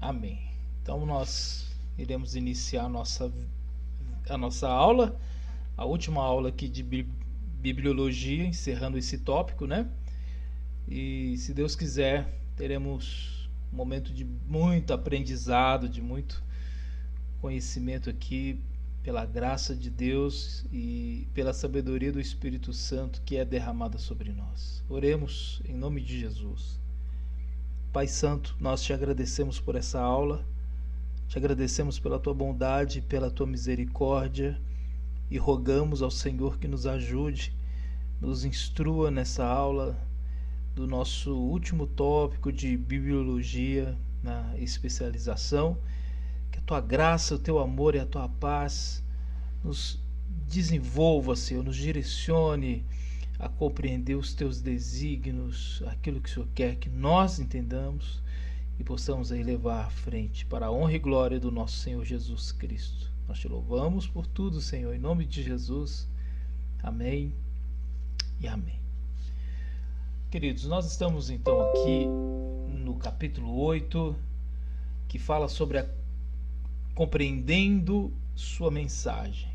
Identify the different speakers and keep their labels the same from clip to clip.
Speaker 1: Amém. Então nós iremos iniciar a nossa aula, a última aula aqui de bibliologia, encerrando esse tópico, né? E se Deus quiser, teremos um momento de muito aprendizado, de muito conhecimento aqui, pela graça de Deus e pela sabedoria do Espírito Santo que é derramada sobre nós. Oremos em nome de Jesus. Pai Santo, nós te agradecemos por essa aula, te agradecemos pela tua bondade, pela tua misericórdia e rogamos ao Senhor que nos ajude, nos instrua nessa aula do nosso último tópico de bibliologia na especialização. Que a tua graça, o teu amor e a tua paz nos desenvolva, Senhor, nos direcione a compreender os teus desígnios, aquilo que o Senhor quer que nós entendamos e possamos aí levar à frente para a honra e glória do nosso Senhor Jesus Cristo. Nós te louvamos por tudo, Senhor, em nome de Jesus. Amém e amém. Queridos, nós estamos então aqui no capítulo 8, que fala sobre compreendendo sua mensagem.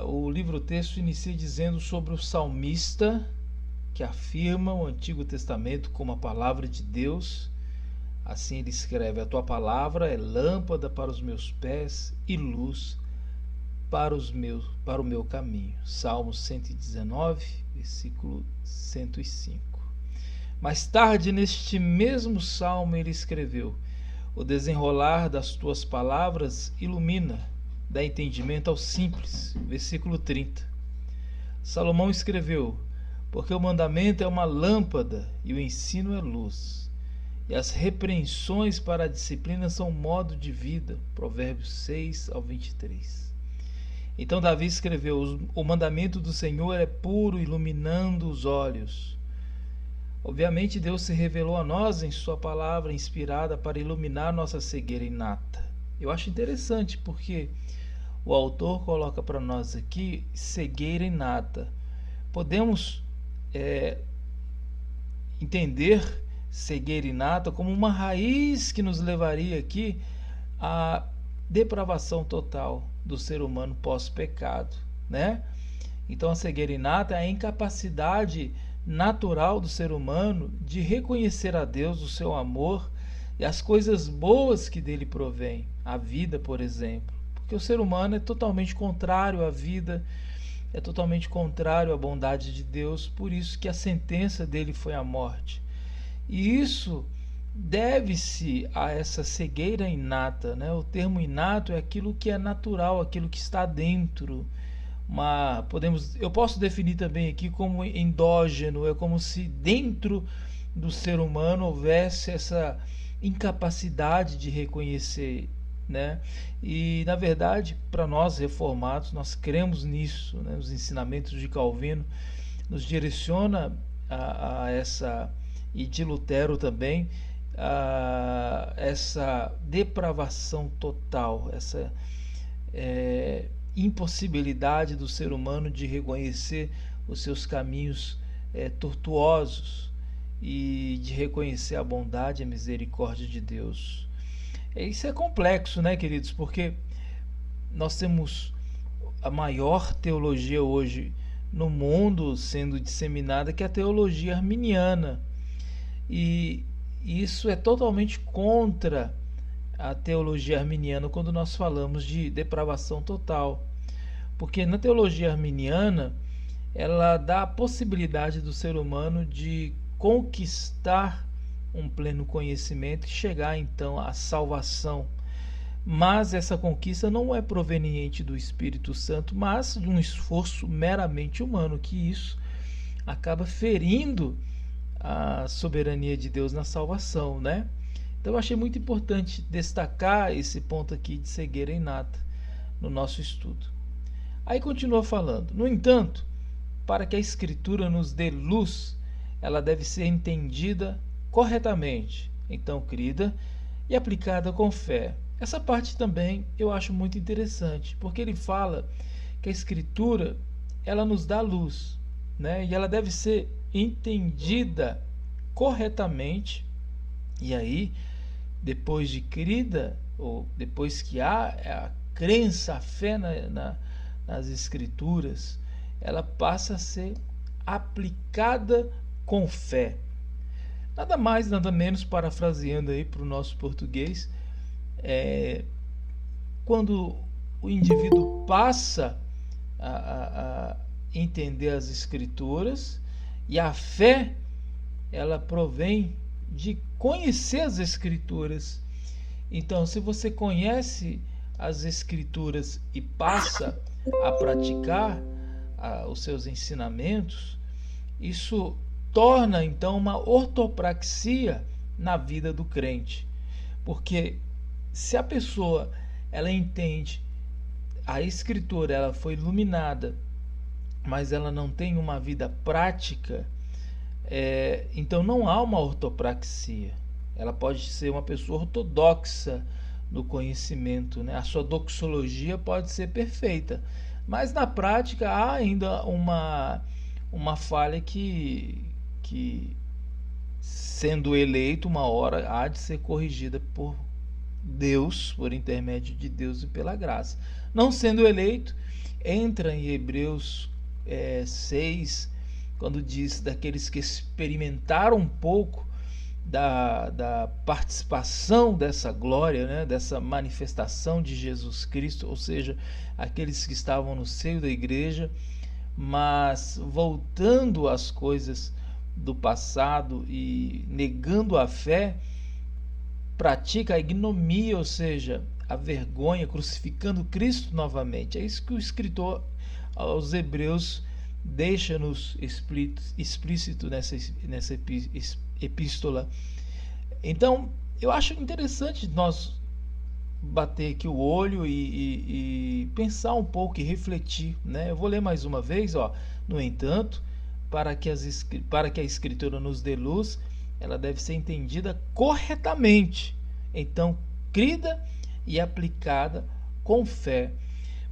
Speaker 1: O livro-texto inicia dizendo sobre o salmista que afirma o Antigo Testamento como a palavra de Deus. Assim ele escreve: a tua palavra é lâmpada para os meus pés e luz para o meu caminho. Salmo 119, versículo 105. Mais tarde, neste mesmo salmo, ele escreveu: o desenrolar das tuas palavras ilumina, dá entendimento aos simples. Versículo 30. Salomão escreveu: porque o mandamento é uma lâmpada e o ensino é luz, e as repreensões para a disciplina são modo de vida. Provérbios 6 ao 23. Então Davi escreveu: o mandamento do Senhor é puro, iluminando os olhos. Obviamente Deus se revelou a nós em sua palavra inspirada para iluminar nossa cegueira inata. Eu acho interessante porque o autor coloca para nós aqui cegueira inata. Podemos entender cegueira inata como uma raiz que nos levaria aqui à depravação total do ser humano pós-pecado, né? Então a cegueira inata é a incapacidade natural do ser humano de reconhecer a Deus, o seu amor e as coisas boas que dele provém, a vida, por exemplo. Porque o ser humano é totalmente contrário à vida, é totalmente contrário à bondade de Deus, por isso que a sentença dele foi a morte. E isso deve-se a essa cegueira inata, né? O termo inato é aquilo que é natural, aquilo que está dentro. Eu posso definir também aqui como endógeno, é como se dentro do ser humano houvesse essa incapacidade de reconhecer, né? E na verdade, para nós reformados, nós cremos nisso, né? Os ensinamentos de Calvino nos direciona a essa, e de Lutero também, a essa depravação total, essa impossibilidade do ser humano de reconhecer os seus caminhos tortuosos e de reconhecer a bondade e a misericórdia de Deus. Isso é complexo, né, queridos? Porque nós temos a maior teologia hoje no mundo sendo disseminada, que é a teologia arminiana. E isso é totalmente contra a teologia arminiana quando nós falamos de depravação total. Porque na teologia arminiana, ela dá a possibilidade do ser humano de conquistar um pleno conhecimento e chegar então à salvação. Mas essa conquista não é proveniente do Espírito Santo, mas de um esforço meramente humano, que isso acaba ferindo a soberania de Deus na salvação, né? Então eu achei muito importante destacar esse ponto aqui de cegueira inata no nosso estudo. Aí continua falando: no entanto, para que a Escritura nos dê luz, ela deve ser entendida corretamente, então crida e aplicada com fé. Essa parte também eu acho muito interessante, porque ele fala que a Escritura ela nos dá luz, né? E ela deve ser entendida corretamente. E aí depois de crida, ou depois que há a crença, a fé nas Escrituras, ela passa a ser aplicada com fé. Nada mais, nada menos, parafraseando aí para o nosso português, quando o indivíduo passa a entender as Escrituras, e a fé, ela provém de conhecer as Escrituras. Então, se você conhece as Escrituras e passa a praticar os seus ensinamentos, isso torna então uma ortopraxia na vida do crente. Porque se a pessoa ela entende a Escritura, ela foi iluminada, mas ela não tem uma vida prática, então não há uma ortopraxia. Ela pode ser uma pessoa ortodoxa no conhecimento, né? A sua doxologia pode ser perfeita, mas na prática há ainda uma falha que sendo eleito uma hora há de ser corrigida por Deus, por intermédio de Deus e pela graça. Não sendo eleito, entra em Hebreus 6, quando diz daqueles que experimentaram um pouco da participação dessa glória, né, dessa manifestação de Jesus Cristo, ou seja, aqueles que estavam no seio da igreja, mas voltando às coisas do passado e negando a fé, pratica a ignomia, ou seja, a vergonha, crucificando Cristo novamente. É isso que o escritor aos Hebreus deixa-nos explícito nessa epístola. Então, eu acho interessante nós bater aqui o olho e pensar um pouco e refletir, né? Eu vou ler mais uma vez, ó. No entanto, para que a Escritura nos dê luz, ela deve ser entendida corretamente, então crida e aplicada com fé.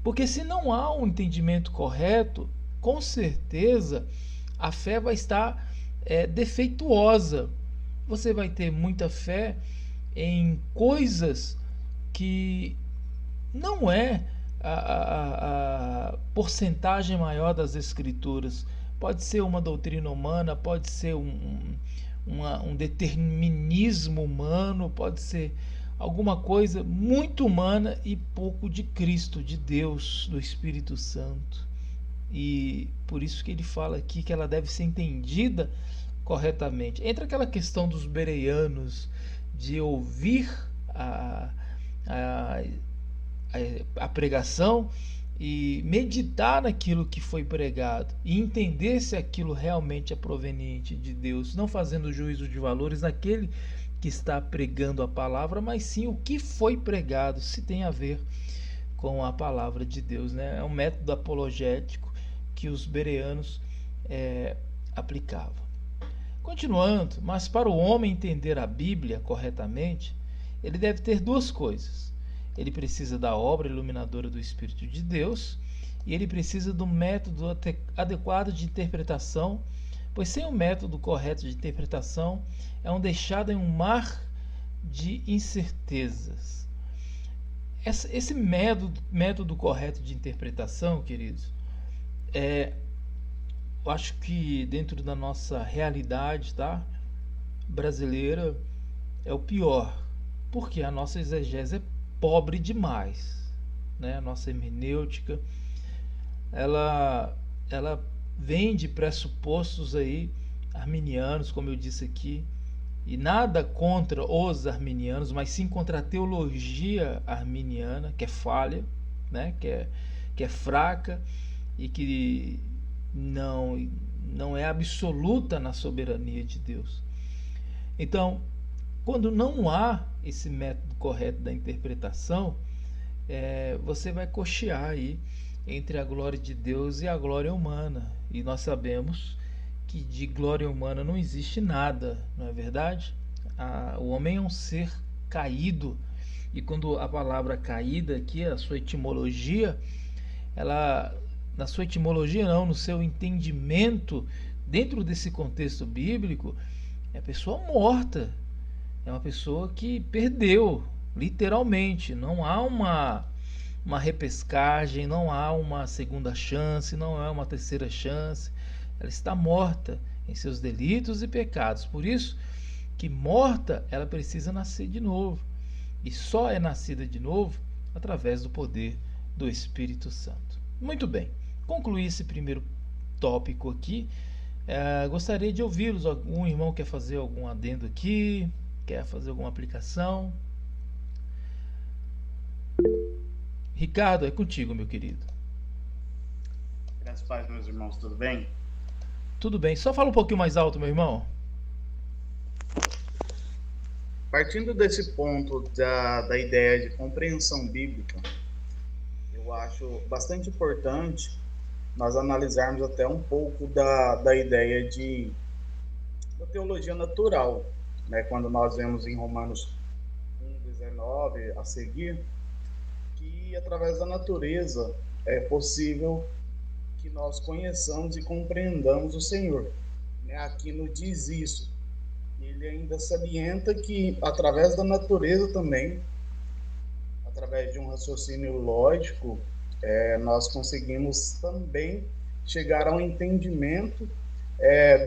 Speaker 1: Porque se não há um entendimento correto, com certeza a fé vai estar defeituosa. Você vai ter muita fé em coisas que não é a porcentagem maior das Escrituras. Pode ser uma doutrina humana, pode ser um determinismo humano, pode ser alguma coisa muito humana e pouco de Cristo, de Deus, do Espírito Santo. E por isso que ele fala aqui que ela deve ser entendida corretamente. Entra aquela questão dos bereanos, de ouvir a pregação e meditar naquilo que foi pregado e entender se aquilo realmente é proveniente de Deus, não fazendo juízo de valores naquele que está pregando a palavra, mas sim o que foi pregado, se tem a ver com a palavra de Deus, né? É um método apologético que os bereanos aplicavam. Continuando, mas para o homem entender a Bíblia corretamente, ele deve ter duas coisas. Ele precisa da obra iluminadora do Espírito de Deus e ele precisa do método adequado de interpretação, pois sem o método correto de interpretação é um deixado em um mar de incertezas. Esse método correto de interpretação, queridos, eu acho que dentro da nossa realidade, tá, brasileira, é o pior, porque a nossa exegese é pobre demais, né? A nossa hermenêutica, ela vem de pressupostos aí arminianos, como eu disse aqui, e nada contra os arminianos, mas sim contra a teologia arminiana, que é falha, né? que é fraca e que não é absoluta na soberania de Deus. Então, quando não há esse método correto da interpretação, você vai cochear aí entre a glória de Deus e a glória humana. E nós sabemos que de glória humana não existe nada, não é verdade? O homem é um ser caído. E quando a palavra caída aqui, a sua etimologia, na sua etimologia não, no seu entendimento, dentro desse contexto bíblico, é a pessoa morta. é uma pessoa que perdeu, literalmente. Não há uma repescagem, não há uma segunda chance, não há uma terceira chance. Ela está morta em seus delitos e pecados. Por isso que morta, ela precisa nascer de novo. E só é nascida de novo através do poder do Espírito Santo. Muito bem, concluí esse primeiro tópico aqui. Gostaria de ouvi-los. Algum irmão quer fazer algum adendo aqui? Quer fazer alguma aplicação? Ricardo, é contigo, meu querido.
Speaker 2: Graças a Deus, meus irmãos, tudo bem?
Speaker 1: Tudo bem. Só fala um pouquinho mais alto, meu irmão.
Speaker 2: Partindo desse ponto da ideia de compreensão bíblica, eu acho bastante importante nós analisarmos até um pouco da ideia da teologia natural, né? Quando nós vemos em Romanos 1:19 a seguir, que através da natureza é possível que nós conheçamos e compreendamos o Senhor. Aqui no diz isso. Ele ainda salienta que através da natureza também, através de um raciocínio lógico, nós conseguimos também chegar ao entendimento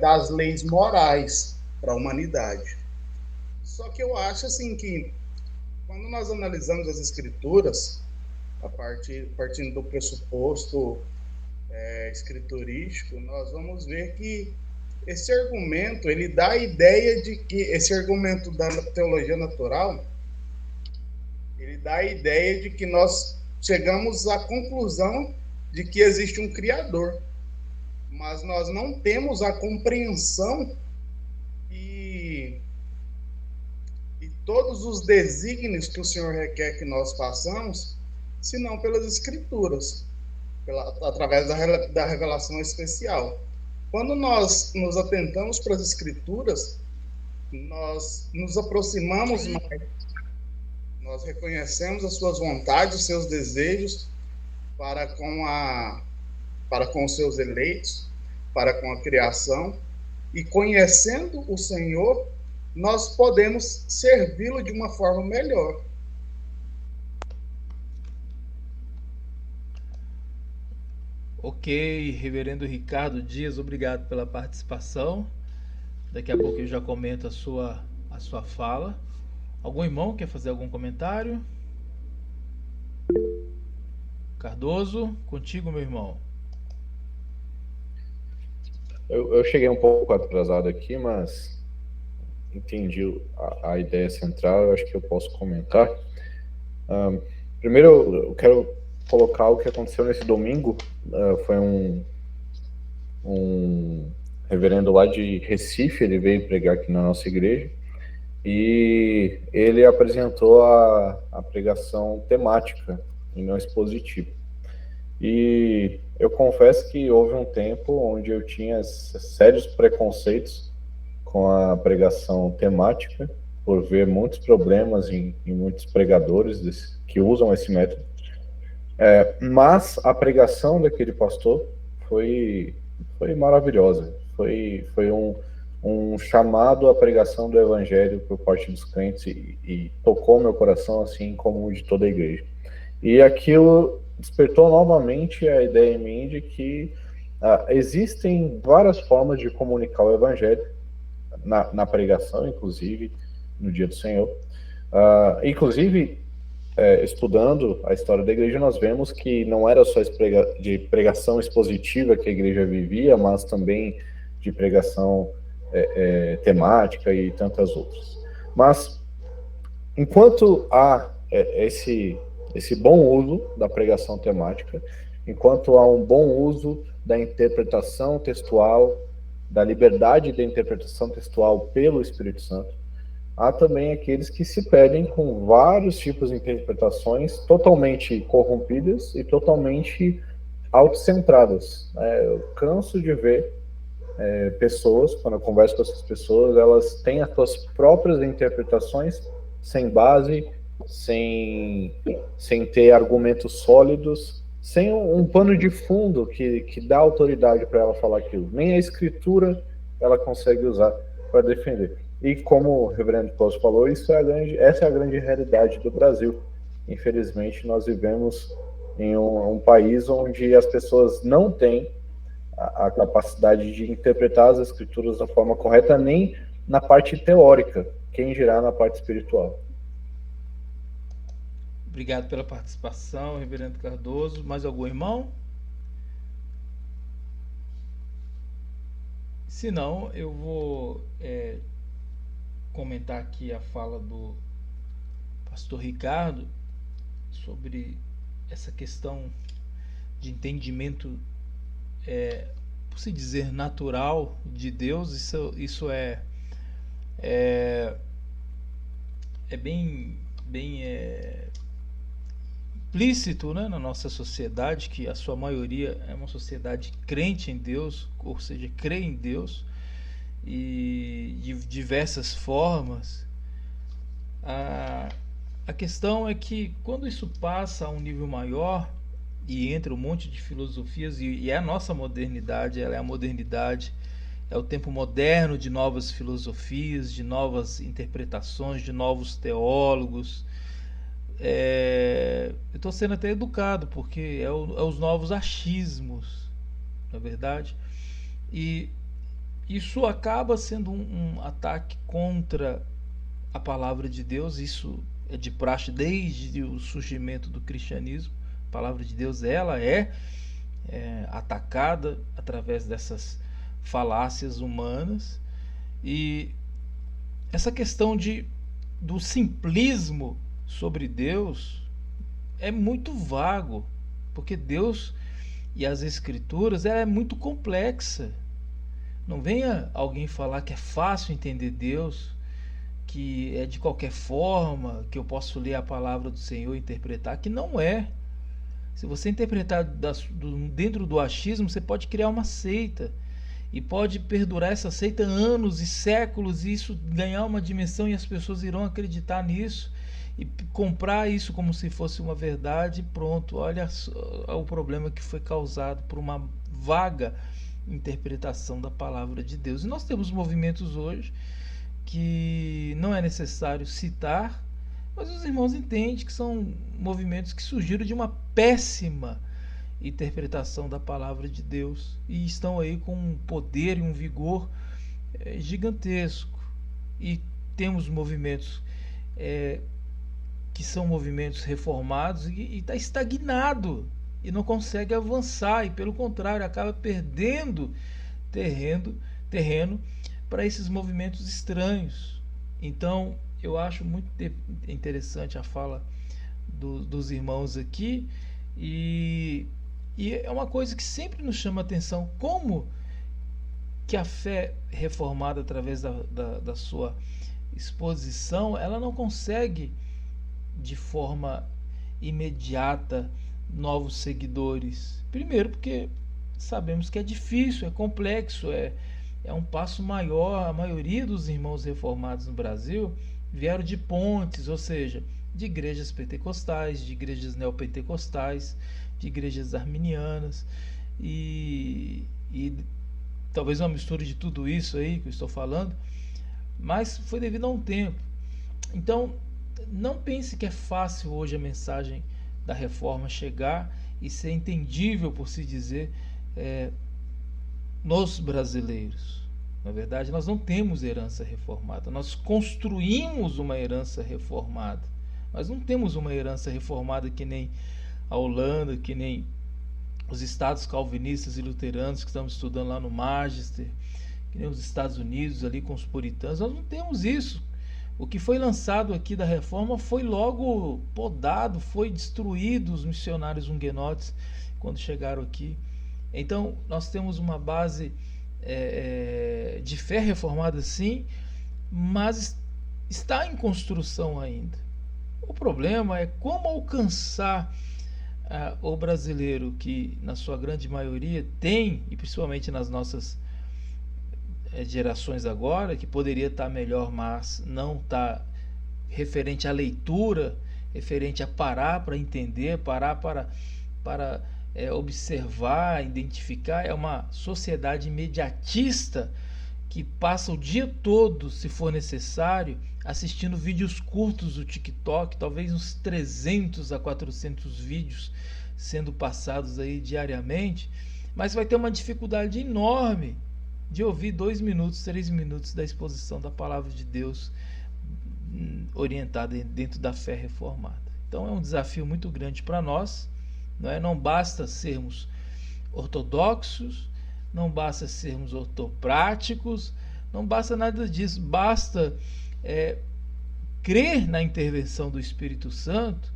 Speaker 2: das leis morais para a humanidade. Só que eu acho assim que quando nós analisamos as escrituras, partindo do pressuposto escriturístico, nós vamos ver que esse argumento, ele dá a ideia de que, esse argumento da teologia natural, ele dá a ideia de que nós chegamos à conclusão de que existe um Criador, mas nós não temos a compreensão e todos os desígnios que o Senhor requer que nós façamos, senão pelas Escrituras, através da revelação especial. Quando nós nos atentamos para as Escrituras, nós nos aproximamos mais, nós reconhecemos as suas vontades, os seus desejos para com os seus eleitos, para com a criação, e conhecendo o Senhor, nós podemos servi-lo de uma forma melhor.
Speaker 1: Ok, reverendo Ricardo Dias, obrigado pela participação. Daqui a pouco eu já comento a sua fala. Algum irmão quer fazer algum comentário? Cardoso, contigo, meu irmão.
Speaker 3: Eu cheguei um pouco atrasado aqui, mas entendi a ideia central, eu acho que eu posso comentar. Primeiro, eu quero colocar o que aconteceu nesse domingo. Foi um reverendo lá de Recife, ele veio pregar aqui na nossa igreja, e ele apresentou a pregação temática e não expositiva. E eu confesso que houve um tempo onde eu tinha sérios preconceitos com a pregação temática, por ver muitos problemas em muitos pregadores que usam esse método. Mas a pregação daquele pastor foi maravilhosa. Foi um chamado à pregação do evangelho por parte dos crentes e tocou meu coração, assim como o de toda a igreja. E aquilo despertou novamente a ideia em mim de que existem várias formas de comunicar o evangelho na pregação, inclusive no dia do Senhor. Inclusive, estudando a história da igreja, nós vemos que não era só de pregação expositiva que a igreja vivia, mas também de pregação temática e tantas outras. Mas, enquanto há esse bom uso da pregação temática, enquanto há um bom uso da interpretação textual, da liberdade da interpretação textual pelo Espírito Santo, há também aqueles que se perdem com vários tipos de interpretações totalmente corrompidas e totalmente autocentradas. Eu canso de ver pessoas, quando eu converso com essas pessoas, elas têm as suas próprias interpretações sem base, sem ter argumentos sólidos, sem um pano de fundo que dá autoridade para ela falar aquilo. Nem a escritura ela consegue usar para defender. E como o reverendo Cláudio falou, essa é a grande realidade do Brasil. Infelizmente, nós vivemos em um país onde as pessoas não têm a capacidade de interpretar as escrituras da forma correta, nem na parte teórica, quem dirá na parte espiritual.
Speaker 1: Obrigado pela participação, reverendo Cardoso. Mais algum irmão? Se não, eu vou comentar aqui a fala do pastor Ricardo sobre essa questão de entendimento, por se dizer, natural de Deus. Isso é bem implícito, né, na nossa sociedade, que a sua maioria é uma sociedade crente em Deus, ou seja, crê em Deus, e de diversas formas. A questão é que quando isso passa a um nível maior e entra um monte de filosofias, e é a nossa modernidade, ela é a modernidade, é o tempo moderno de novas filosofias, de novas interpretações, de novos teólogos. Eu estou sendo até educado, porque é os novos achismos, na verdade, e isso acaba sendo um ataque contra a palavra de Deus. Isso é de praxe desde o surgimento do cristianismo. A palavra de Deus, ela é atacada através dessas falácias humanas, e essa questão do simplismo sobre Deus é muito vago, porque Deus e as Escrituras é muito complexa. Não venha alguém falar que é fácil entender Deus, que é de qualquer forma, que eu posso ler a palavra do Senhor e interpretar, que não é. Se você interpretar dentro do achismo, você pode criar uma seita, e pode perdurar essa seita anos e séculos, e isso ganhar uma dimensão, e as pessoas irão acreditar nisso e comprar isso como se fosse uma verdade, e pronto. Olha o problema que foi causado por uma vaga interpretação da palavra de Deus. E nós temos movimentos hoje que não é necessário citar, mas os irmãos entendem que são movimentos que surgiram de uma péssima interpretação da palavra de Deus, e estão aí com um poder e um vigor gigantesco. E temos movimentos que são movimentos reformados, e está estagnado e não consegue avançar, e pelo contrário acaba perdendo terreno para esses movimentos estranhos. Então eu acho muito interessante a fala dos irmãos aqui, e é uma coisa que sempre nos chama a atenção, como que a fé reformada, através da sua exposição, ela não consegue de forma imediata novos seguidores. Primeiro porque sabemos que é difícil, é complexo, é um passo maior. A maioria dos irmãos reformados no Brasil vieram de pontes, ou seja, de igrejas pentecostais, de igrejas neopentecostais, de igrejas arminianas, e talvez uma mistura de tudo isso aí que eu estou falando, mas foi devido a um tempo. Então não pense que é fácil hoje a mensagem da reforma chegar e ser entendível, por se dizer, nos brasileiros. Na verdade, nós não temos herança reformada, nós construímos uma herança reformada, mas não temos uma herança reformada que nem a Holanda, que nem os estados calvinistas e luteranos que estamos estudando lá no Magister, que nem os Estados Unidos ali com os puritanos. Nós não temos isso. O que foi lançado aqui da reforma foi logo podado, foi destruído, os missionários huguenotes quando chegaram aqui. Então nós temos uma base de fé reformada, sim, mas está em construção ainda. O problema é como alcançar o brasileiro, que na sua grande maioria tem, e principalmente nas nossas gerações agora, que poderia estar melhor, mas não está, referente à leitura, referente a parar para entender, parar para observar, identificar. É uma sociedade imediatista, que passa o dia todo, se for necessário, assistindo vídeos curtos do TikTok, talvez uns 300 a 400 vídeos sendo passados aí diariamente, mas vai ter uma dificuldade enorme de ouvir 2 minutos, 3 minutos da exposição da palavra de Deus orientada dentro da fé reformada. Então é um desafio muito grande para nós, não é? Não basta sermos ortodoxos, não basta sermos ortopráticos, não basta nada disso, basta crer na intervenção do Espírito Santo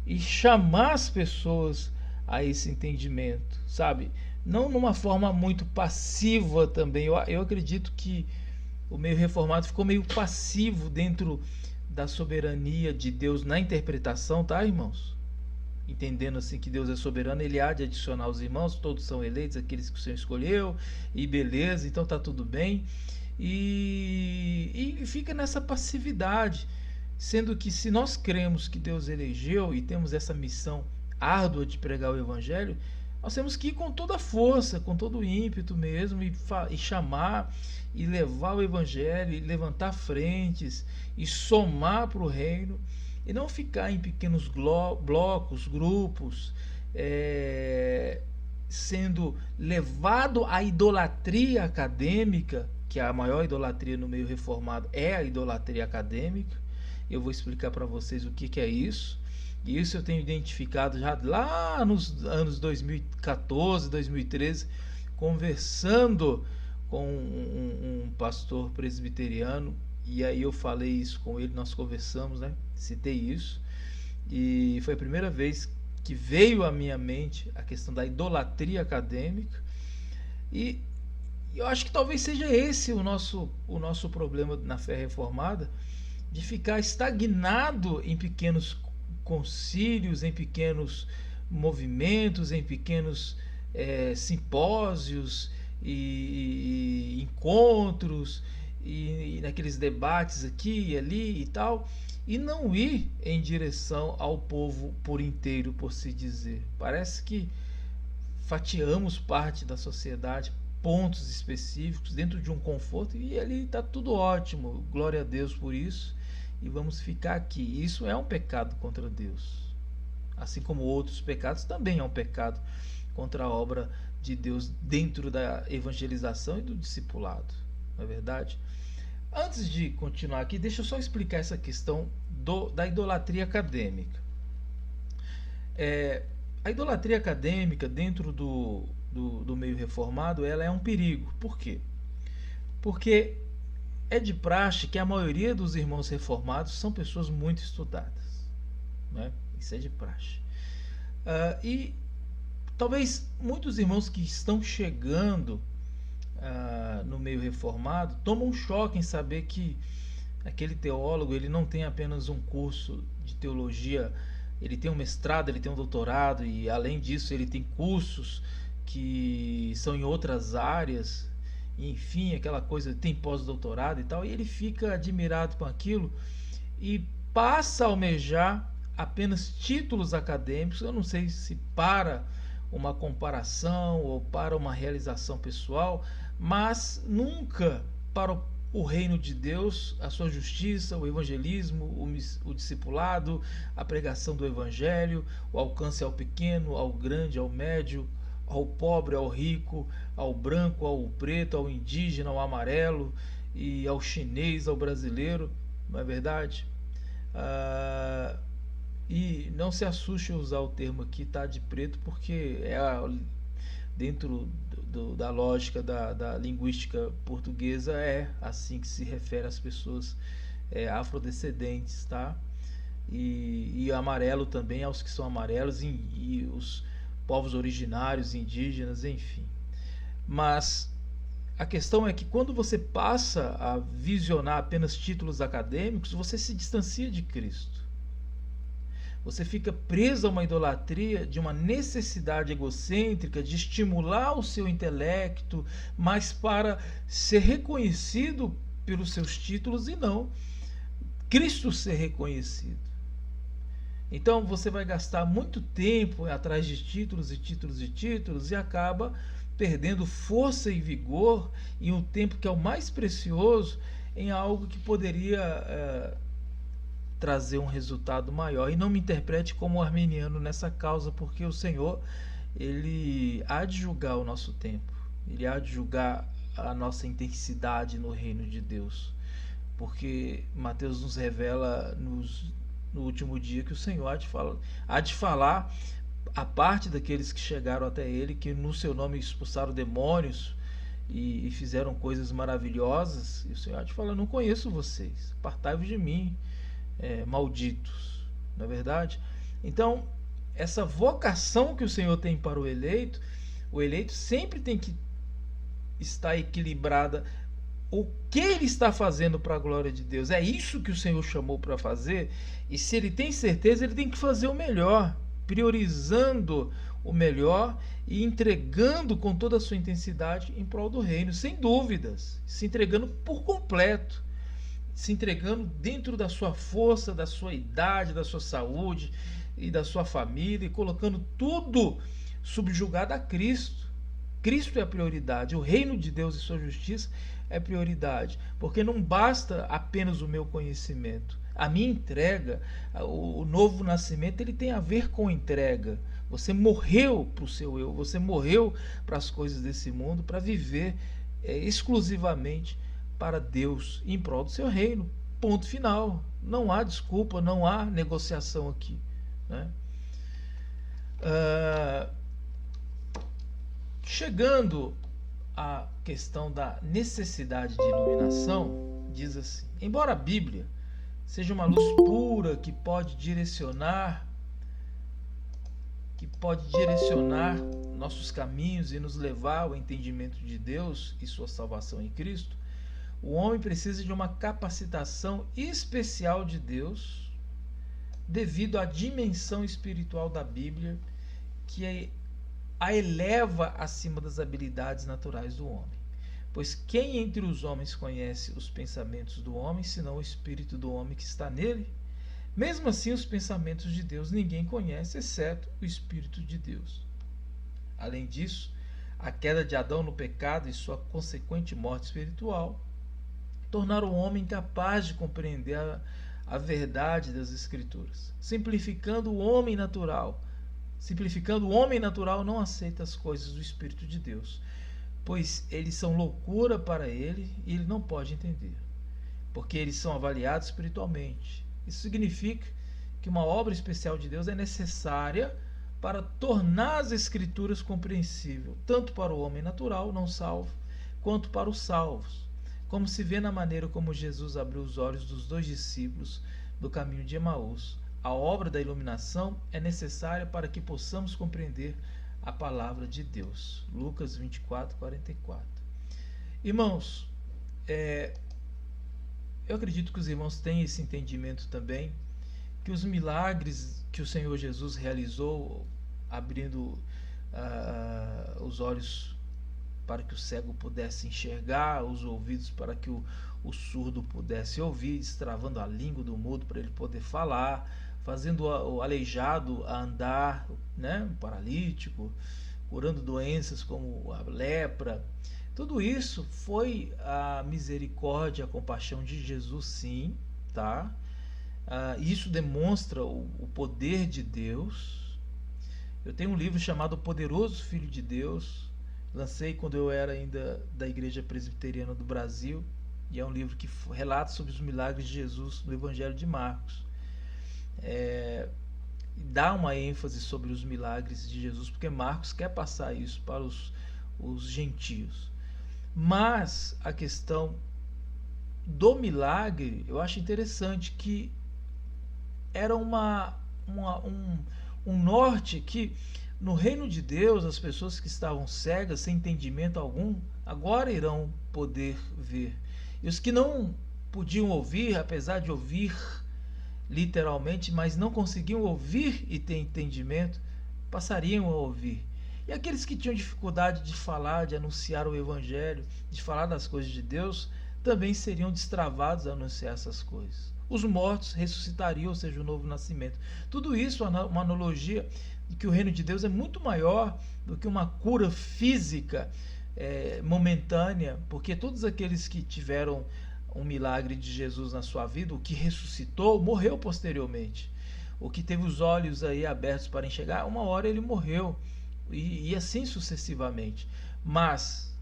Speaker 1: e chamar as pessoas a esse entendimento, sabe? Não numa forma muito passiva também. Eu acredito que o meio reformado ficou meio passivo dentro da soberania de Deus na interpretação, tá, irmãos? Entendendo assim que Deus é soberano, ele há de adicionar os irmãos, todos são eleitos, aqueles que o Senhor escolheu, e beleza, então tá tudo bem. E fica nessa passividade, sendo que se nós cremos que Deus elegeu e temos essa missão árdua de pregar o Evangelho, nós temos que ir com toda a força, com todo o ímpeto mesmo, e chamar, e levar o Evangelho, e levantar frentes, e somar para o reino, e não ficar em pequenos blocos, grupos, sendo levado à idolatria acadêmica, que a maior idolatria no meio reformado é a idolatria acadêmica. Eu vou explicar para vocês o que é isso. E isso eu tenho identificado já lá nos anos 2014, 2013, conversando com um pastor presbiteriano, e aí eu falei isso com ele, nós conversamos, né? Citei isso, e foi a primeira vez que veio à minha mente a questão da idolatria acadêmica, e eu acho que talvez seja esse o nosso problema na fé reformada, de ficar estagnado em pequenos concílios, em pequenos movimentos, em pequenos simpósios e encontros, e naqueles debates aqui e ali e tal, e não ir em direção ao povo por inteiro, por se dizer. Parece que fatiamos parte da sociedade, pontos específicos, dentro de um conforto, e ali está tudo ótimo, glória a Deus por isso, e vamos ficar aqui. Isso é um pecado contra Deus, assim como outros pecados também é um pecado contra a obra de Deus dentro da evangelização e do discipulado, não é verdade? Antes de continuar aqui, deixa eu só explicar essa questão da idolatria acadêmica. A idolatria acadêmica dentro do meio reformado, ela é um perigo. Por quê? Porque é de praxe que a maioria dos irmãos reformados são pessoas muito estudadas, né? Isso é de praxe. E talvez muitos irmãos que estão chegando no meio reformado tomam um choque em saber que aquele teólogo, ele não tem apenas um curso de teologia, ele tem um mestrado, ele tem um doutorado, e além disso ele tem cursos que são em outras áreas, enfim, aquela coisa, tem pós-doutorado e tal, e ele fica admirado com aquilo e passa a almejar apenas títulos acadêmicos. Eu não sei se para uma comparação ou para uma realização pessoal, mas nunca para o reino de Deus, a sua justiça, o evangelismo, o discipulado, a pregação do evangelho, o alcance ao pequeno, ao grande, ao médio, ao pobre, ao rico, ao branco, ao preto, ao indígena, ao amarelo, e ao chinês, ao brasileiro, não é verdade? E não se assuste em usar o termo aqui, tá, de preto, porque dentro da lógica da linguística portuguesa é assim que se refere às pessoas afrodescendentes, tá? E amarelo também aos que são amarelos, e os povos originários, indígenas, enfim. Mas a questão é que quando você passa a visionar apenas títulos acadêmicos, você se distancia de Cristo. Você fica preso a uma idolatria de uma necessidade egocêntrica de estimular o seu intelecto, mas para ser reconhecido pelos seus títulos e não Cristo ser reconhecido. Então você vai gastar muito tempo atrás de títulos e títulos e títulos, e acaba perdendo força e vigor em um tempo que é o mais precioso, em algo que poderia trazer um resultado maior. E não me interprete como arminiano nessa causa, porque o Senhor, ele há de julgar o nosso tempo, ele há de julgar a nossa intensidade no reino de Deus, porque Mateus nos revela no último dia que o Senhor há de falar a parte daqueles que chegaram até ele, que no seu nome expulsaram demônios e fizeram coisas maravilhosas, e o Senhor há de falar: não conheço vocês, apartai-vos de mim, malditos. Não é verdade? Então, essa vocação que o Senhor tem para o eleito sempre tem que estar equilibrada. O que ele está fazendo para a glória de Deus? É isso que o Senhor chamou para fazer, e se ele tem certeza, ele tem que fazer o melhor, priorizando o melhor e entregando com toda a sua intensidade em prol do reino, sem dúvidas, se entregando por completo, se entregando dentro da sua força, da sua idade, da sua saúde e da sua família, e colocando tudo subjugado a Cristo. Cristo é a prioridade, o reino de Deus e sua justiça é prioridade, porque não basta apenas o meu conhecimento. A minha entrega, o novo nascimento, ele tem a ver com entrega. Você morreu para o seu eu, você morreu para as coisas desse mundo, para viver exclusivamente para Deus, em prol do seu reino. Ponto final. Não há desculpa, não há negociação aqui, né? Chegando à questão da necessidade de iluminação, diz assim: embora a Bíblia seja uma luz pura que pode direcionar nossos caminhos e nos levar ao entendimento de Deus e sua salvação em Cristo, o homem precisa de uma capacitação especial de Deus devido à dimensão espiritual da Bíblia, que a eleva acima das habilidades naturais do homem. Pois quem entre os homens conhece os pensamentos do homem, senão o espírito do homem que está nele? Mesmo assim, os pensamentos de Deus ninguém conhece, exceto o Espírito de Deus. Além disso, a queda de Adão no pecado e sua consequente morte espiritual tornaram o homem incapaz de compreender a verdade das Escrituras. Simplificando, o homem natural não aceita as coisas do Espírito de Deus, pois eles são loucura para ele e ele não pode entender, porque eles são avaliados espiritualmente. Isso significa que uma obra especial de Deus é necessária para tornar as Escrituras compreensível, tanto para o homem natural, não salvo, quanto para os salvos, como se vê na maneira como Jesus abriu os olhos dos 2 discípulos do caminho de Emaús. A obra da iluminação é necessária para que possamos compreender a palavra de Deus. Lucas 24, 44. Irmãos, eu acredito que os irmãos têm esse entendimento também, que os milagres que o Senhor Jesus realizou, abrindo os olhos para que o cego pudesse enxergar, os ouvidos para que o surdo pudesse ouvir, destravando a língua do mudo para ele poder falar, fazendo o aleijado a andar, né? O paralítico, curando doenças como a lepra. Tudo isso foi a misericórdia, a compaixão de Jesus, sim, tá? Isso demonstra o poder de Deus. Eu tenho um livro chamado O Poderoso Filho de Deus, lancei quando eu era ainda da Igreja Presbiteriana do Brasil, e é um livro que relata sobre os milagres de Jesus no Evangelho de Marcos. Dá uma ênfase sobre os milagres de Jesus, porque Marcos quer passar isso para os gentios. Mas a questão do milagre, eu acho interessante que era um norte que no reino de Deus as pessoas que estavam cegas, sem entendimento algum, agora irão poder ver. E os que não podiam ouvir, apesar de ouvir literalmente, mas não conseguiam ouvir e ter entendimento, passariam a ouvir. E aqueles que tinham dificuldade de falar, de anunciar o Evangelho, de falar das coisas de Deus, também seriam destravados a anunciar essas coisas. Os mortos ressuscitariam, ou seja, o novo nascimento. Tudo isso é uma analogia e que o reino de Deus é muito maior do que uma cura física momentânea, porque todos aqueles que tiveram um milagre de Jesus na sua vida, o que ressuscitou, morreu posteriormente. O que teve os olhos aí abertos para enxergar, uma hora ele morreu, e assim sucessivamente. Mas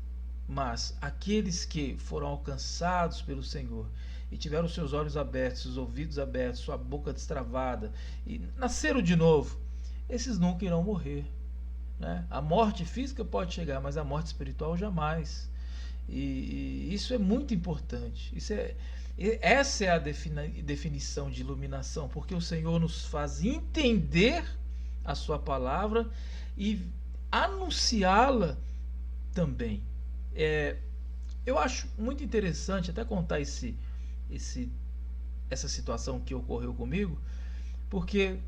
Speaker 1: aqueles que foram alcançados pelo Senhor e tiveram seus olhos abertos, seus ouvidos abertos, sua boca destravada e nasceram de novo, esses nunca irão morrer, né? A morte física pode chegar, mas a morte espiritual jamais. E isso é muito importante. Essa é a definição de iluminação, porque o Senhor nos faz entender a sua palavra e anunciá-la também. Eu acho muito interessante até contar essa situação que ocorreu comigo, porque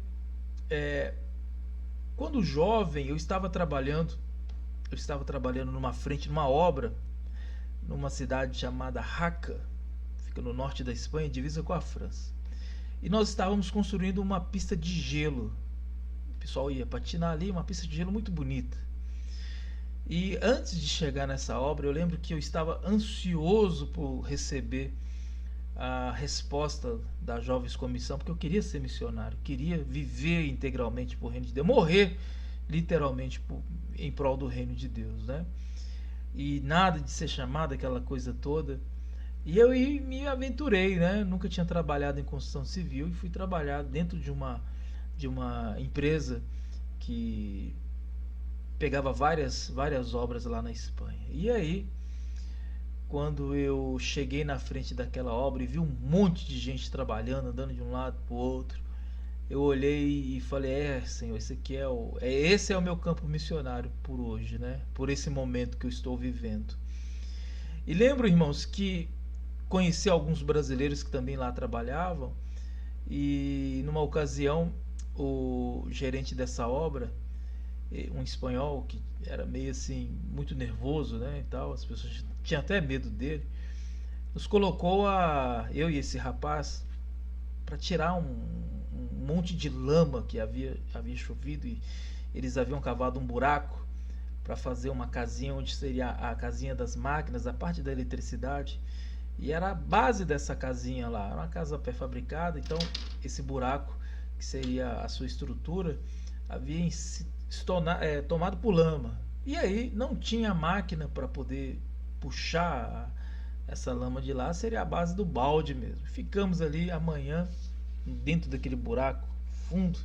Speaker 1: quando jovem eu estava trabalhando numa obra, numa cidade chamada Jaca, fica no norte da Espanha, divisa com a França. E nós estávamos construindo uma pista de gelo. O pessoal ia patinar ali, uma pista de gelo muito bonita. E antes de chegar nessa obra, eu lembro que eu estava ansioso por receber a resposta da Jovens Comissão, porque eu queria ser missionário, queria viver integralmente por reino de Deus, morrer literalmente em prol do reino de Deus, né? E nada de ser chamado, aquela coisa toda. E eu me aventurei, né? Nunca tinha trabalhado em construção civil e fui trabalhar dentro de uma empresa que pegava várias obras lá na Espanha. E aí, quando eu cheguei na frente daquela obra e vi um monte de gente trabalhando, andando de um lado para o outro, eu olhei e falei: Senhor, esse é o meu campo missionário por hoje, né? Por esse momento que eu estou vivendo. E lembro, irmãos, que conheci alguns brasileiros que também lá trabalhavam, e numa ocasião o gerente dessa obra, um espanhol que era meio assim, muito nervoso, né, e tal, as pessoas tinham até medo dele, nos colocou, eu e esse rapaz, para tirar um monte de lama que havia chovido, e eles haviam cavado um buraco para fazer uma casinha onde seria a casinha das máquinas, a parte da eletricidade, e era a base dessa casinha lá, era uma casa pré-fabricada. Então esse buraco, que seria a sua estrutura, havia tomado por lama, e aí não tinha máquina para poder puxar essa lama de lá, seria a base do balde mesmo. Ficamos ali a manhã dentro daquele buraco fundo,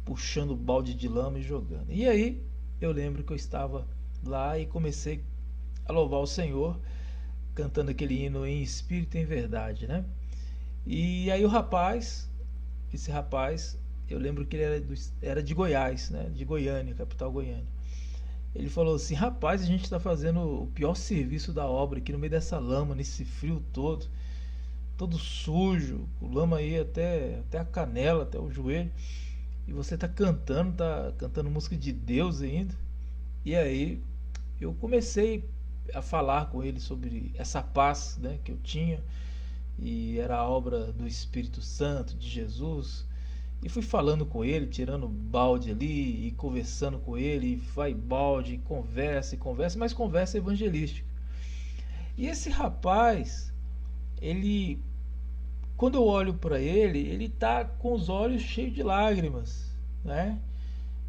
Speaker 1: puxando o balde de lama e jogando. E aí eu lembro que eu estava lá e comecei a louvar o Senhor, cantando aquele hino em espírito e em verdade, né? E aí esse rapaz, eu lembro que ele era de Goiás, né? De Goiânia, capital Goiânia. Ele falou assim: rapaz, a gente está fazendo o pior serviço da obra aqui no meio dessa lama, nesse frio todo sujo, com lama aí até a canela, até o joelho, e você tá cantando música de Deus ainda. E aí eu comecei a falar com ele sobre essa paz, né, que eu tinha, e era a obra do Espírito Santo, de Jesus. E fui falando com ele, tirando balde ali e conversando com ele, e vai balde, e conversa, mas conversa evangelística. E esse rapaz, quando eu olho para ele tá com os olhos cheios de lágrimas, né?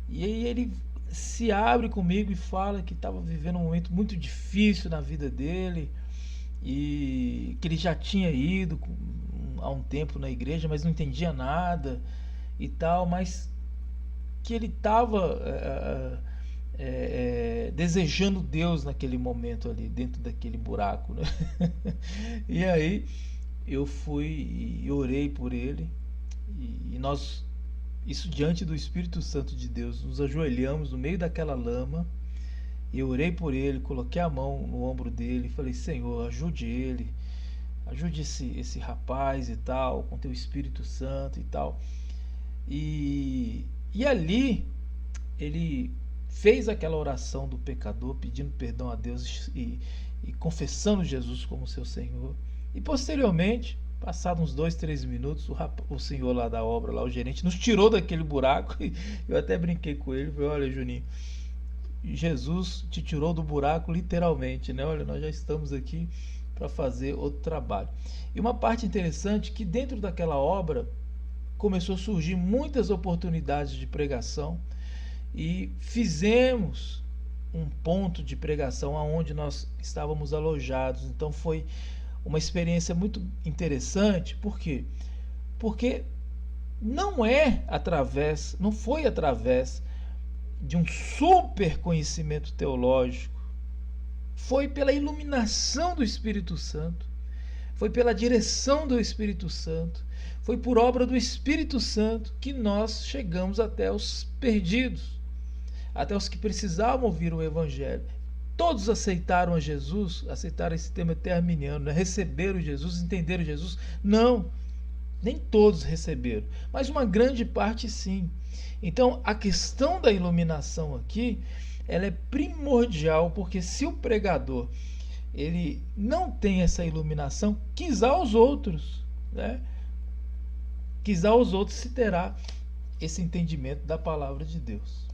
Speaker 1: E aí ele se abre comigo e fala que estava vivendo um momento muito difícil na vida dele, e que ele já tinha ido há um tempo na igreja, mas não entendia nada e tal, mas que ele estava desejando Deus naquele momento ali, dentro daquele buraco, né? E aí eu fui e orei por ele, e nós, isso diante do Espírito Santo de Deus, nos ajoelhamos no meio daquela lama, e eu orei por ele, coloquei a mão no ombro dele e falei: Senhor, ajude ele, ajude esse rapaz e tal, com teu Espírito Santo e tal. E ali ele fez aquela oração do pecador, pedindo perdão a Deus e confessando Jesus como seu Senhor. E posteriormente Passado uns 2, 3 minutos, o senhor lá da obra, lá, o gerente, nos tirou daquele buraco. E eu até brinquei com ele, falei, olha, Juninho, Jesus te tirou do buraco literalmente, né? Olha, nós já estamos aqui para fazer outro trabalho. E uma parte interessante que dentro daquela obra começou a surgir muitas oportunidades de pregação e fizemos um ponto de pregação aonde nós estávamos alojados. Então foi uma experiência muito interessante. Por quê? Porque não foi através de um super conhecimento teológico, foi pela iluminação do Espírito Santo, foi pela direção do Espírito Santo, foi por obra do Espírito Santo que nós chegamos até os perdidos, até os que precisavam ouvir o Evangelho. Todos aceitaram a Jesus, aceitaram esse tema até arminiano, né? Receberam Jesus, entenderam Jesus? Não, nem todos receberam, mas uma grande parte sim. Então a questão da iluminação aqui, ela é primordial, porque se o pregador ele não tem essa iluminação, quizá os outros, né? Quizá os outros se terá esse entendimento da palavra de Deus.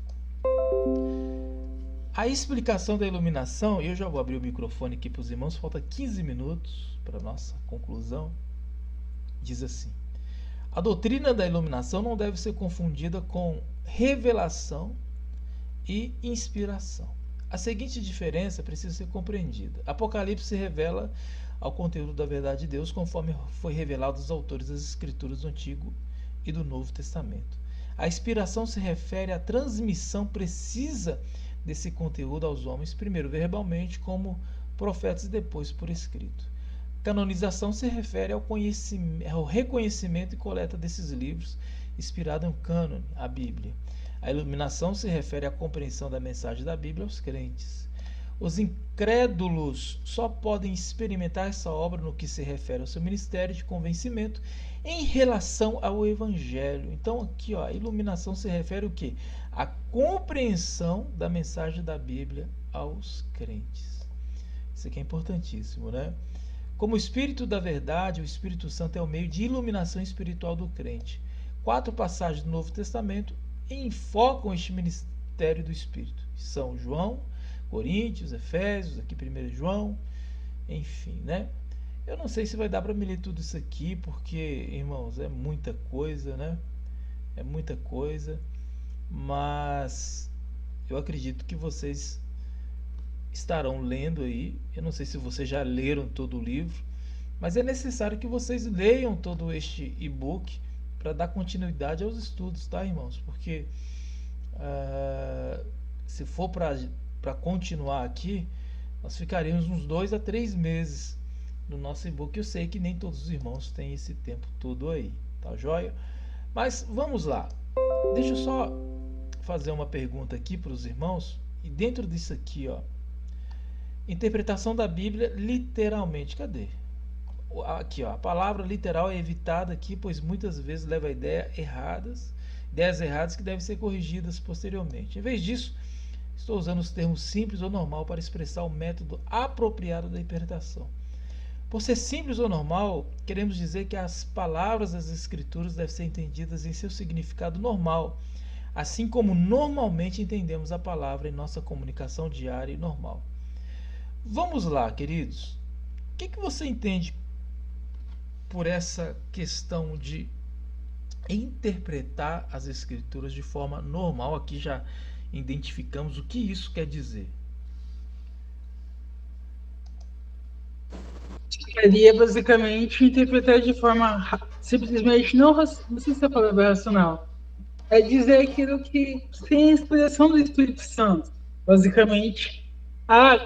Speaker 1: A explicação da iluminação, eu já vou abrir o microfone aqui para os irmãos, falta 15 minutos para a nossa conclusão. Diz assim: a doutrina da iluminação não deve ser confundida com revelação e inspiração. A seguinte diferença precisa ser compreendida. Apocalipse se revela ao conteúdo da verdade de Deus conforme foi revelado aos autores das Escrituras do Antigo e do Novo Testamento. A inspiração se refere à transmissão precisa desse conteúdo aos homens, primeiro verbalmente como profetas e depois por escrito. Canonização se refere ao reconhecimento e coleta desses livros, inspirado em um cânone, a Bíblia. A iluminação se refere à compreensão da mensagem da Bíblia aos crentes. Os incrédulos só podem experimentar essa obra no que se refere ao seu ministério de convencimento em relação ao Evangelho. Então aqui, ó, a iluminação se refere ao quê? A compreensão da mensagem da Bíblia aos crentes. Isso aqui é importantíssimo, né? Como o Espírito da Verdade, o Espírito Santo é o meio de iluminação espiritual do crente. 4 passagens do Novo Testamento enfocam este ministério do Espírito. São João, Coríntios, Efésios, aqui 1 João, enfim, né? Eu não sei se vai dar para me ler tudo isso aqui, porque, irmãos, é muita coisa, né? É muita coisa, mas eu acredito que vocês estarão lendo aí. Eu não sei se vocês já leram todo o livro, mas é necessário que vocês leiam todo este e-book para dar continuidade aos estudos, tá, irmãos? Porque se for para continuar aqui, nós ficaríamos uns 2 a 3 meses no nosso e-book. Eu sei que nem todos os irmãos têm esse tempo todo aí, tá joia? Mas vamos lá. Deixa eu só fazer uma pergunta aqui para os irmãos. E dentro disso aqui, ó, interpretação da Bíblia literalmente. Cadê? Aqui, ó, a palavra literal é evitada aqui, pois muitas vezes leva a ideias erradas que devem ser corrigidas posteriormente. Em vez disso, estou usando os termos simples ou normal para expressar o método apropriado da interpretação. Por ser simples ou normal, queremos dizer que as palavras das Escrituras devem ser entendidas em seu significado normal, assim como normalmente entendemos a palavra em nossa comunicação diária e normal. Vamos lá, queridos. O que você entende por essa questão de interpretar as Escrituras de forma normal? Aqui já identificamos o que isso quer dizer.
Speaker 4: Seria basicamente interpretar de forma simplesmente não sei se é a palavra racional. É dizer aquilo que tem a inspiração do Espírito Santo. Basicamente,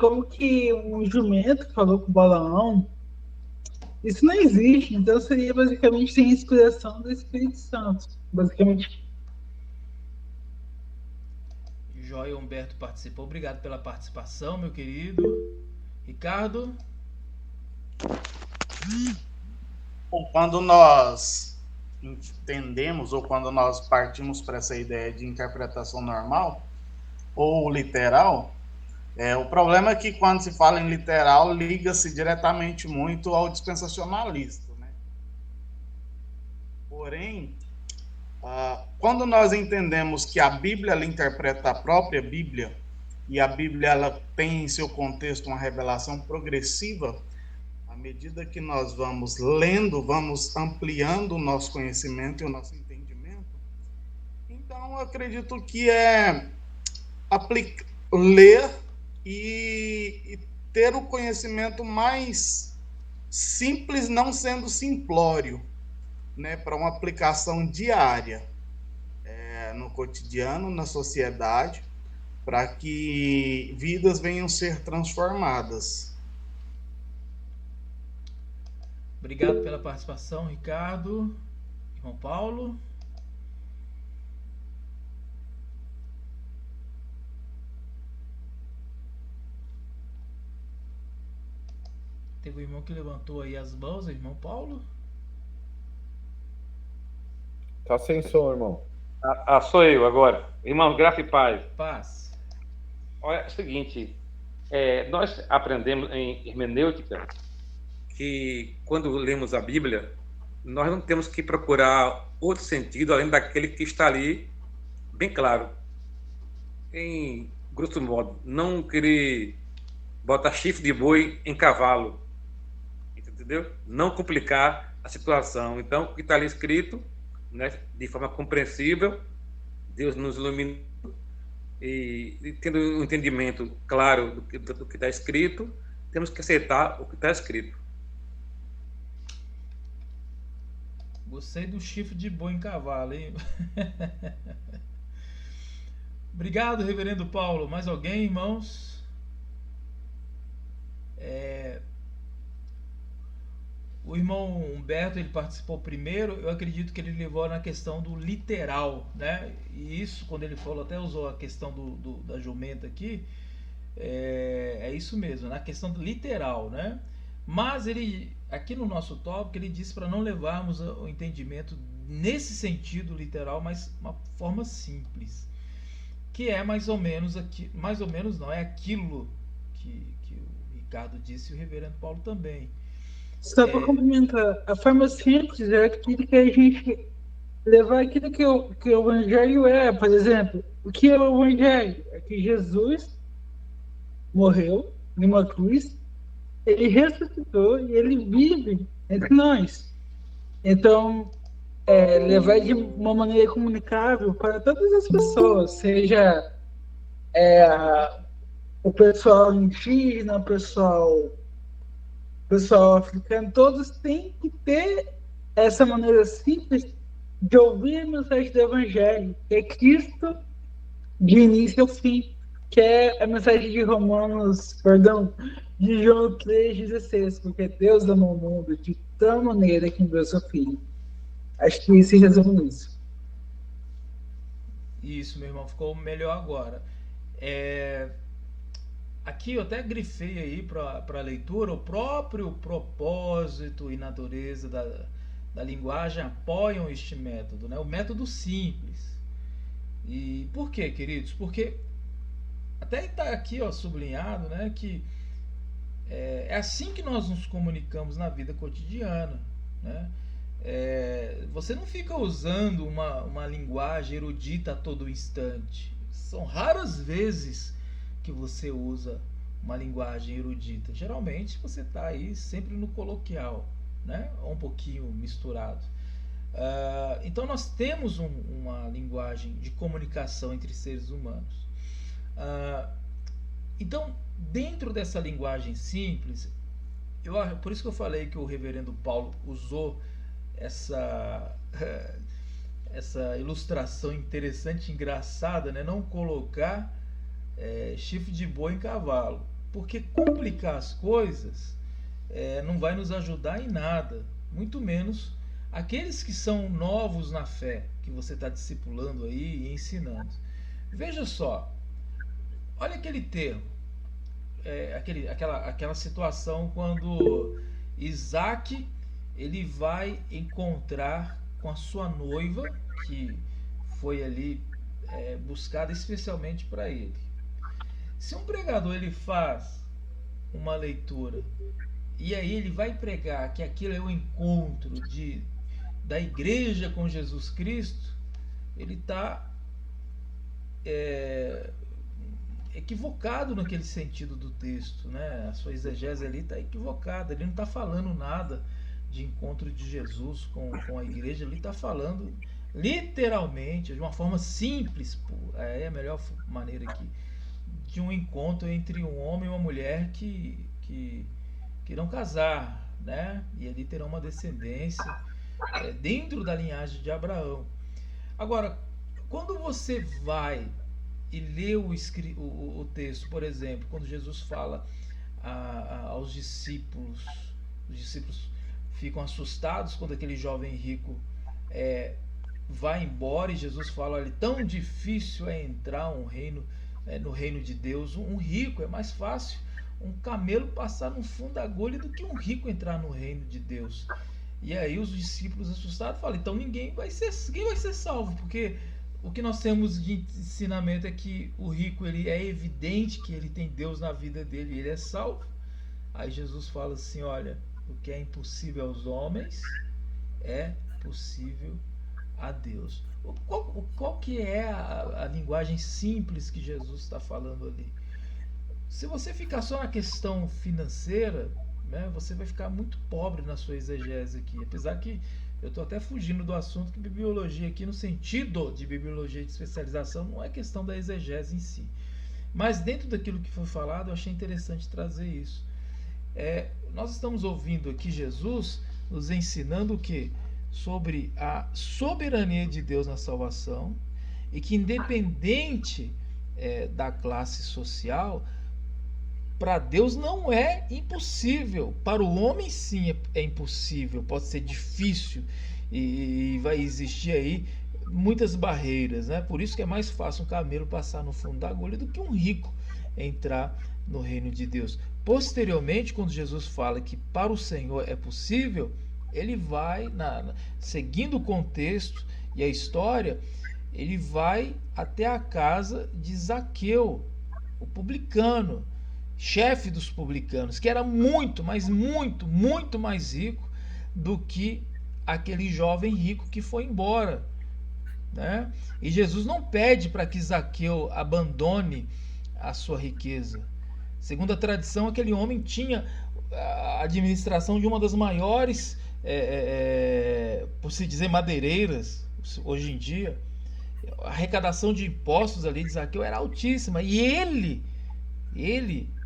Speaker 4: como que um jumento falou com o Balaão? Isso não existe, então seria basicamente sem inspiração do Espírito Santo, basicamente.
Speaker 1: Joia, Humberto participou. Obrigado pela participação, meu querido. Ricardo?
Speaker 2: Quando nós entendemos ou quando nós partimos para essa ideia de interpretação normal ou literal, o problema é que quando se fala em literal, liga-se diretamente muito ao dispensacionalista, né? Porém, quando nós entendemos que a Bíblia ela interpreta a própria Bíblia, e a Bíblia ela tem em seu contexto uma revelação progressiva, à medida que nós vamos lendo, vamos ampliando o nosso conhecimento e o nosso entendimento. Então, eu acredito que é ler e ter o conhecimento mais simples, não sendo simplório, né, para uma aplicação diária, no cotidiano, na sociedade, para que vidas venham ser transformadas.
Speaker 1: Obrigado pela participação, Ricardo. Irmão Paulo. Teve um irmão que levantou aí as mãos, irmão Paulo.
Speaker 3: Tá sem som, irmão.
Speaker 5: Sou eu agora. Irmãos, graça e paz.
Speaker 1: Paz.
Speaker 5: Olha, é o seguinte, nós aprendemos em hermenêutica que quando lemos a Bíblia, nós não temos que procurar outro sentido além daquele que está ali bem claro. Em grosso modo, não querer botar chifre de boi em cavalo, entendeu? Não complicar a situação. Então, o que está ali escrito, né, de forma compreensível, Deus nos ilumina e tendo um entendimento claro do que está escrito, temos que aceitar o que está escrito.
Speaker 1: Gostei do chifre de boi em cavalo, hein? Obrigado, reverendo Paulo. Mais alguém, irmãos? O irmão Humberto, ele participou primeiro. Eu acredito que ele levou na questão do literal, né? E isso, quando ele falou, até usou a questão da jumenta aqui, é isso mesmo, na questão do literal, né? Mas ele, aqui no nosso tópico, ele disse para não levarmos o entendimento nesse sentido literal, mas uma forma simples, que é mais ou menos aqui, mais ou menos não, é aquilo que o Ricardo disse e o reverendo Paulo também.
Speaker 4: Só para complementar, a forma simples é aquilo que a gente levar aquilo que o Evangelho é. Por exemplo, o que é o Evangelho? É que Jesus morreu numa cruz, ele ressuscitou e ele vive entre nós. Então, levar de uma maneira comunicável para todas as pessoas, seja o pessoal indígena, o pessoal africano, todos têm que ter essa maneira simples de ouvir a mensagem do Evangelho, que é Cristo de início ao fim, que é a mensagem de de João 3,16, porque Deus amou o mundo de tal maneira que enviou seu Filho. Acho que isso se resume nisso.
Speaker 1: Isso, meu irmão, ficou melhor agora. Aqui eu até grifei aí para a leitura, o próprio propósito e natureza da linguagem apoiam este método, né? O método simples. E por quê, queridos? Porque até está aqui, ó, sublinhado, né, que é assim que nós nos comunicamos na vida cotidiana, né? Você não fica usando uma linguagem erudita a todo instante. São raras vezes que você usa uma linguagem erudita. Geralmente você está aí sempre no coloquial, né? Ou um pouquinho misturado. Então nós temos uma linguagem de comunicação entre seres humanos. Então, dentro dessa linguagem simples, por isso que eu falei que o reverendo Paulo usou essa ilustração interessante, engraçada, né? Não colocar chifre de boi em cavalo, porque complicar as coisas não vai nos ajudar em nada, muito menos aqueles que são novos na fé, que você está discipulando aí e ensinando. Veja só, olha aquele termo, aquela situação quando Isaac ele vai encontrar com a sua noiva, que foi ali buscada especialmente para ele. Se um pregador ele faz uma leitura e aí ele vai pregar que aquilo é o encontro de da igreja com Jesus Cristo, ele está equivocado naquele sentido do texto, né? A sua exegese ali está equivocada. Ele não está falando nada de encontro de Jesus com a igreja. Ele está falando literalmente, de uma forma simples, é a melhor maneira aqui, de um encontro entre um homem e uma mulher que irão casar, né? E ali terão uma descendência dentro da linhagem de Abraão. Agora, quando você vai e lê o texto, por exemplo, quando Jesus fala aos discípulos, os discípulos ficam assustados quando aquele jovem rico vai embora, e Jesus fala: olha, tão difícil é entrar no reino de Deus. Um rico, é mais fácil um camelo passar no fundo da agulha do que um rico entrar no reino de Deus. E aí os discípulos assustados falam: então ninguém vai ser salvo, porque o que nós temos de ensinamento é que o rico, ele é evidente que ele tem Deus na vida dele, ele é salvo. Aí Jesus fala assim: olha, o que é impossível aos homens é possível a Deus. Qual que é a linguagem simples que Jesus está falando ali? Se você ficar só na questão financeira, né, você vai ficar muito pobre na sua exegese aqui. Apesar que eu estou até fugindo do assunto, que bibliologia aqui, no sentido de bibliologia de especialização, não é questão da exegese em si. Mas dentro daquilo que foi falado, eu achei interessante trazer isso. Nós estamos ouvindo aqui Jesus nos ensinando o quê? Sobre a soberania de Deus na salvação, e que independente da classe social, para Deus não é impossível. Para o homem sim é impossível, pode ser difícil, e vai existir aí muitas barreiras, né? Por isso que é mais fácil um camelo passar no fundo da agulha do que um rico entrar no reino de Deus. Posteriormente, quando Jesus fala que para o Senhor é possível, ele vai, seguindo o contexto e a história, ele vai até a casa de Zaqueu, o publicano, chefe dos publicanos, que era muito, mas muito, muito mais rico do que aquele jovem rico que foi embora, né? E Jesus não pede para que Zaqueu abandone a sua riqueza. Segundo a tradição, aquele homem tinha a administração de uma das maiores, por se dizer, madeireiras hoje em dia. A arrecadação de impostos ali de Zaqueu era altíssima, e ele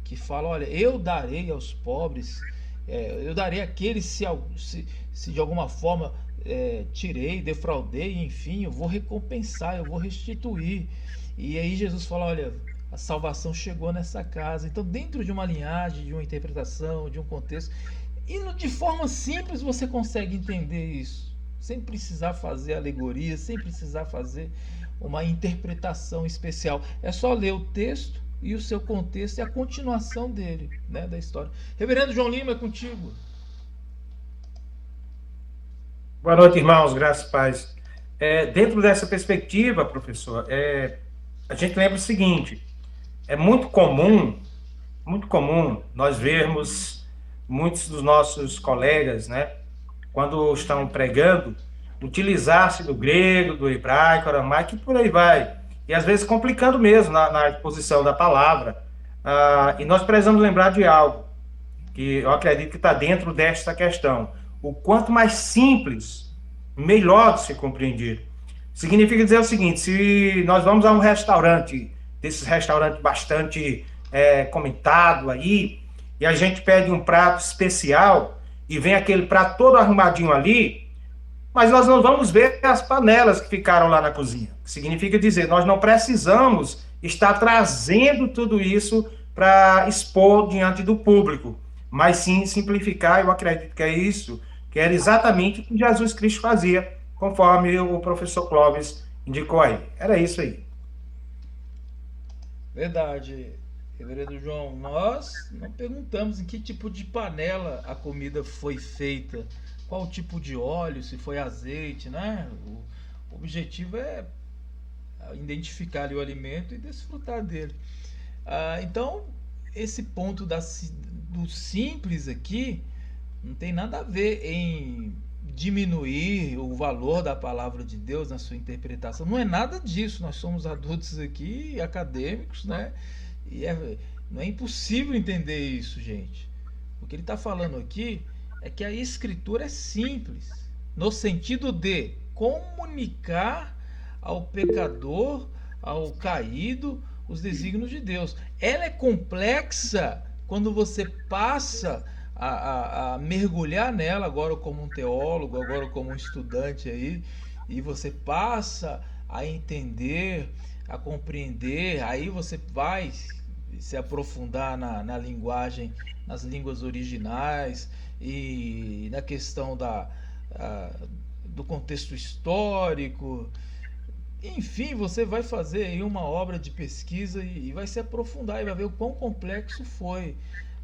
Speaker 1: que fala: olha, eu darei aos pobres, eu darei àqueles se de alguma forma tirei, defraudei, enfim, eu vou recompensar, eu vou restituir. E aí Jesus fala: olha, a salvação chegou nessa casa. Então, dentro de uma linhagem, de uma interpretação, de um contexto, e de forma simples você consegue entender isso, sem precisar fazer alegoria, sem precisar fazer uma interpretação especial. É só ler o texto e o seu contexto e a continuação dele, né, da história. Reverendo João Lima, é contigo.
Speaker 6: Boa noite, irmãos, graças e paz. Dentro dessa perspectiva, professor, a gente lembra o seguinte: é muito comum nós vermos muitos dos nossos colegas, né, quando estão pregando, utilizar-se do grego, do hebraico, aramaico e por aí vai. E às vezes complicando mesmo na exposição da palavra. E nós precisamos lembrar de algo que eu acredito que está dentro desta questão. O quanto mais simples, melhor de ser compreendido. Significa dizer o seguinte: se nós vamos a um restaurante, desses restaurantes bastante comentado aí, e a gente pede um prato especial, e vem aquele prato todo arrumadinho ali, mas nós não vamos ver as panelas que ficaram lá na cozinha. Significa dizer, nós não precisamos estar trazendo tudo isso para expor diante do público, mas sim simplificar. Eu acredito que é isso, que era exatamente o que Jesus Cristo fazia, conforme o professor Clóvis indicou aí. Era isso aí.
Speaker 1: Verdade, reverendo João. Nós não perguntamos em que tipo de panela a comida foi feita, qual tipo de óleo, se foi azeite, né? O objetivo é identificar ali o alimento e desfrutar dele. Então, esse ponto do simples aqui não tem nada a ver em diminuir o valor da palavra de Deus na sua interpretação. Não é nada disso. Nós somos adultos aqui, acadêmicos, né? E não é impossível entender isso, gente. O que ele está falando aqui é que a escritura é simples, no sentido de comunicar ao pecador, ao caído, os desígnios de Deus. Ela é complexa quando você passa a mergulhar nela, agora como um teólogo, agora como um estudante aí, e você passa a entender, a compreender, aí você vai se aprofundar na linguagem, nas línguas originais e na questão do contexto histórico. Enfim, você vai fazer aí uma obra de pesquisa e vai se aprofundar e vai ver o quão complexo foi.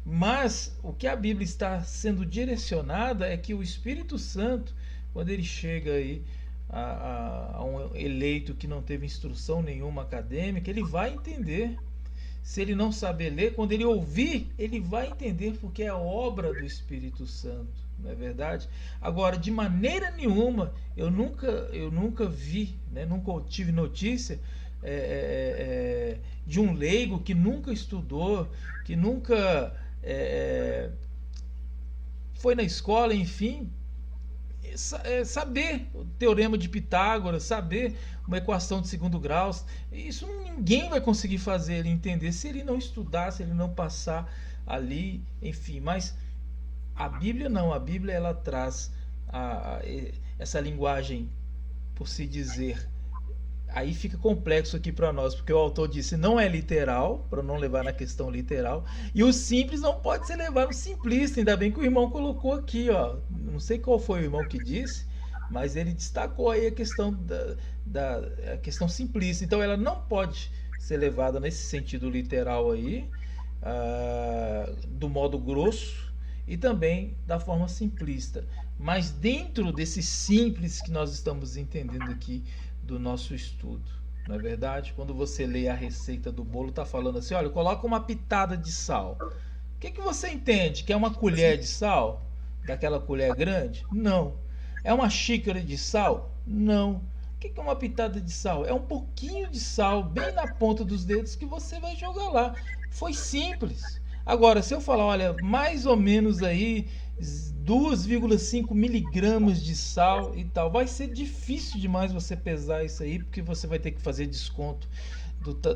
Speaker 1: Mas o que a Bíblia está sendo direcionada é que o Espírito Santo, quando ele chega aí a um eleito que não teve instrução nenhuma acadêmica, ele vai entender. Se ele não saber ler, quando ele ouvir, ele vai entender, porque é a obra do Espírito Santo, não é verdade? Agora, de maneira nenhuma, eu nunca vi, né, nunca tive notícia de um leigo que nunca estudou, que nunca foi na escola, enfim, saber o teorema de Pitágoras, saber uma equação de segundo grau. Isso ninguém vai conseguir fazer ele entender se ele não estudar, se ele não passar ali, enfim. Mas a Bíblia não, a Bíblia ela traz essa linguagem, por se dizer. Aí fica complexo aqui para nós, porque o autor disse não é literal, para não levar na questão literal, e o simples não pode ser levado simplista. Ainda bem que o irmão colocou aqui, ó. Não sei qual foi o irmão que disse, mas ele destacou aí a questão a questão simplista. Então ela não pode ser levada nesse sentido literal aí, do modo grosso, e também da forma simplista. Mas dentro desse simples que nós estamos entendendo aqui do nosso estudo, não é verdade? Quando você lê a receita do bolo, está falando assim, olha, coloca uma pitada de sal. O que você entende? Que é uma colher de sal? Daquela colher grande? Não. É uma xícara de sal? Não. O que é uma pitada de sal? É um pouquinho de sal, bem na ponta dos dedos, que você vai jogar lá. Foi simples. Agora, se eu falar, olha, mais ou menos aí 2,5 miligramas de sal e tal, vai ser difícil demais você pesar isso aí, porque você vai ter que fazer desconto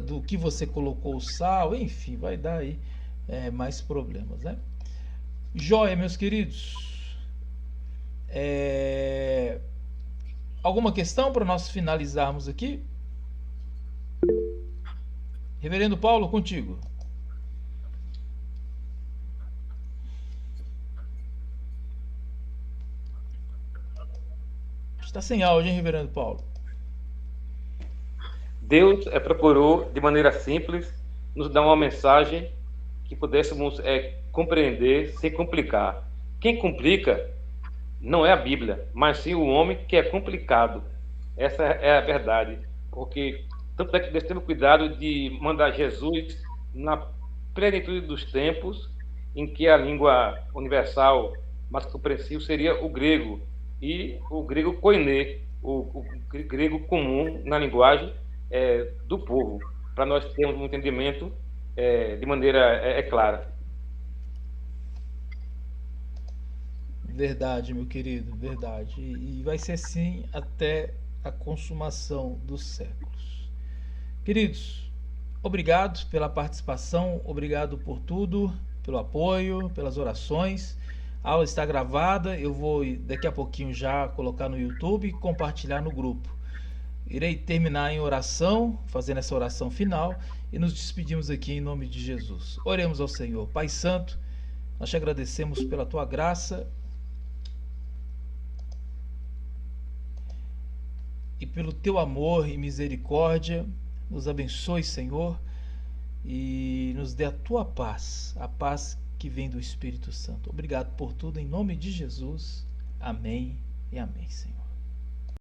Speaker 1: do que você colocou o sal, enfim, vai dar aí mais problemas, né? Joia, meus queridos. Alguma questão para nós finalizarmos aqui? Reverendo Paulo, contigo. Está sem áudio, hein, Reverendo Paulo?
Speaker 5: Deus procurou, de maneira simples, nos dar uma mensagem que pudéssemos compreender sem complicar. Quem complica não é a Bíblia, mas sim o homem que é complicado. Essa é a verdade. Porque tanto é que Deus teve cuidado de mandar Jesus na plenitude dos tempos, em que a língua universal mais compreensível seria o grego, e o grego koiné, o grego comum na linguagem do povo, para nós termos um entendimento de maneira clara.
Speaker 1: Verdade, meu querido, verdade. E vai ser assim até a consumação dos séculos. Queridos, obrigado pela participação, obrigado por tudo, pelo apoio, pelas orações. A aula está gravada, eu vou daqui a pouquinho já colocar no YouTube e compartilhar no grupo. Irei terminar em oração, fazendo essa oração final, e nos despedimos aqui em nome de Jesus. Oremos ao Senhor. Pai Santo, nós te agradecemos pela tua graça e pelo teu amor e misericórdia. Nos abençoe, Senhor, e nos dê a tua paz, a paz que vem do Espírito Santo. Obrigado por tudo, em nome de Jesus. Amém e amém, Senhor.